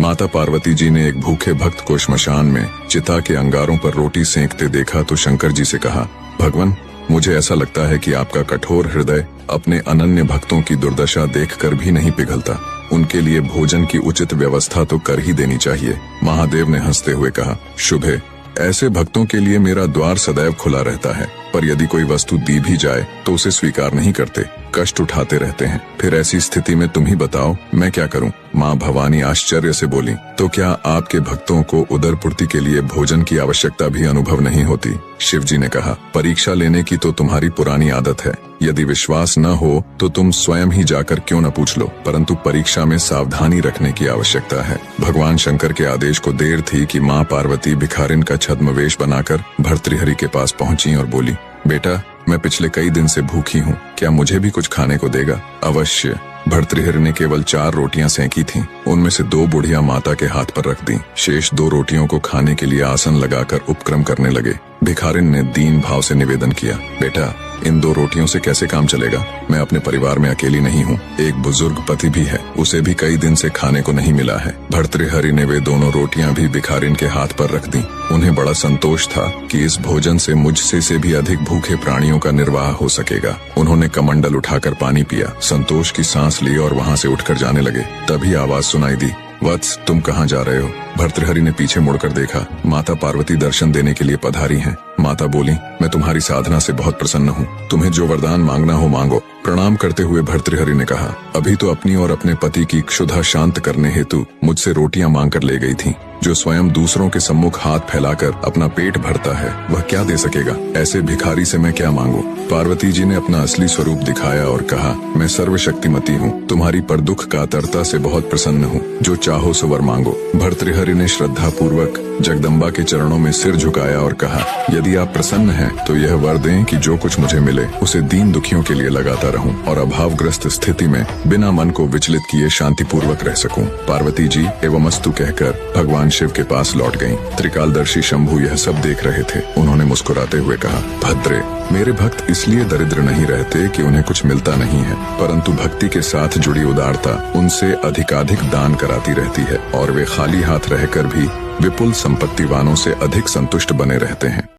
माता पार्वती जी ने एक भूखे भक्त को श्मशान में चिता के अंगारों पर रोटी सेंकते देखा तो शंकर जी से कहा, भगवान, मुझे ऐसा लगता है कि आपका कठोर हृदय अपने अनन्य भक्तों की दुर्दशा देखकर भी नहीं पिघलता। उनके लिए भोजन की उचित व्यवस्था तो कर ही देनी चाहिए। महादेव ने हंसते हुए कहा, शुभ है, ऐसे भक्तों के लिए मेरा द्वार सदैव खुला रहता है, पर यदि कोई वस्तु दी भी जाए तो उसे स्वीकार नहीं करते, कष्ट उठाते रहते हैं। फिर ऐसी स्थिति में तुम ही बताओ मैं क्या करूं? माँ भवानी आश्चर्य से बोली, तो क्या आपके भक्तों को उदरपूर्ति के लिए भोजन की आवश्यकता भी अनुभव नहीं होती? शिव जी ने कहा, परीक्षा लेने की तो तुम्हारी पुरानी आदत है। यदि विश्वास न हो तो तुम स्वयं ही जाकर क्यों न पूछ लो, परंतु परीक्षा में सावधानी रखने की आवश्यकता है। भगवान शंकर के आदेश को देर थी कि माँ पार्वती भिखारिन का छद्मवेश बनाकर भर्तृहरि के पास पहुंची और बोली, बेटा, मैं पिछले कई दिन से भूखी हूँ, क्या मुझे भी कुछ खाने को देगा? अवश्य। भर्तृहरि ने केवल 4 रोटियां सेंकी थीं, उनमें से 2 बुढ़िया माता के हाथ पर रख दी। शेष 2 रोटियों को खाने के लिए आसन लगाकर उपक्रम करने लगे। भिखारिन ने दीन भाव से निवेदन किया, बेटा, इन 2 रोटियों से कैसे काम चलेगा? मैं अपने परिवार में अकेली नहीं हूँ, एक बुजुर्ग पति भी है, उसे भी कई दिन से खाने को नहीं मिला है। भर्तृहरि ने वे दोनों रोटियां भी भिखारिन के हाथ पर रख दी। उन्हें बड़ा संतोष था कि इस भोजन से मुझसे से भी अधिक भूखे प्राणियों का निर्वाह हो सकेगा। उन्होंने कमंडल उठाकर पानी पिया, संतोष की सांस ली और वहाँ से उठकर जाने लगे। तभी आवाज सुनाई दी, वत्स, तुम कहाँ जा रहे हो? भर्तृहरि ने पीछे मुड़कर देखा, माता पार्वती दर्शन देने के लिए पधारी हैं। माता बोली, मैं तुम्हारी साधना से बहुत प्रसन्न हूँ, तुम्हें जो वरदान मांगना हो मांगो। प्रणाम करते हुए भर्तृहरि ने कहा, अभी तो अपनी और अपने पति की क्षुधा शांत करने हेतु मुझसे रोटियां मांग कर ले गई थी। जो स्वयं दूसरों के सम्मुख हाथ फैलाकर अपना पेट भरता है वह क्या दे सकेगा? ऐसे भिखारी से मैं क्या मांगू? पार्वती जी ने अपना असली स्वरूप दिखाया और कहा, मैं सर्वशक्तिमती हूँ, तुम्हारी पर दुख कातरता से बहुत प्रसन्न हूँ, जो चाहो सो वर मांगो। भर्तृहरि ने श्रद्धा पूर्वक जगदम्बा के चरणों में सिर झुकाया और कहा, यदि आप प्रसन्न हैं तो यह वर दें कि जो कुछ मुझे मिले उसे दीन दुखियों के लिए लगाता रहूं और अभावग्रस्त स्थिति में बिना मन को विचलित किए शांतिपूर्वक रह सकूं। पार्वती जी एवं अस्तु कहकर भगवान शिव के पास लौट गईं। त्रिकालदर्शी शंभु यह सब देख रहे थे। उन्होंने मुस्कुराते हुए कहा, भद्रे, मेरे भक्त इसलिए दरिद्र नहीं रहते कि उन्हें कुछ मिलता नहीं है, परंतु भक्ति के साथ जुड़ी उदारता उनसे अधिकाधिक दान कराती रहती है और वे खाली हाथ रहकर भी विपुल संपत्ति वालों से अधिक संतुष्ट बने रहते हैं।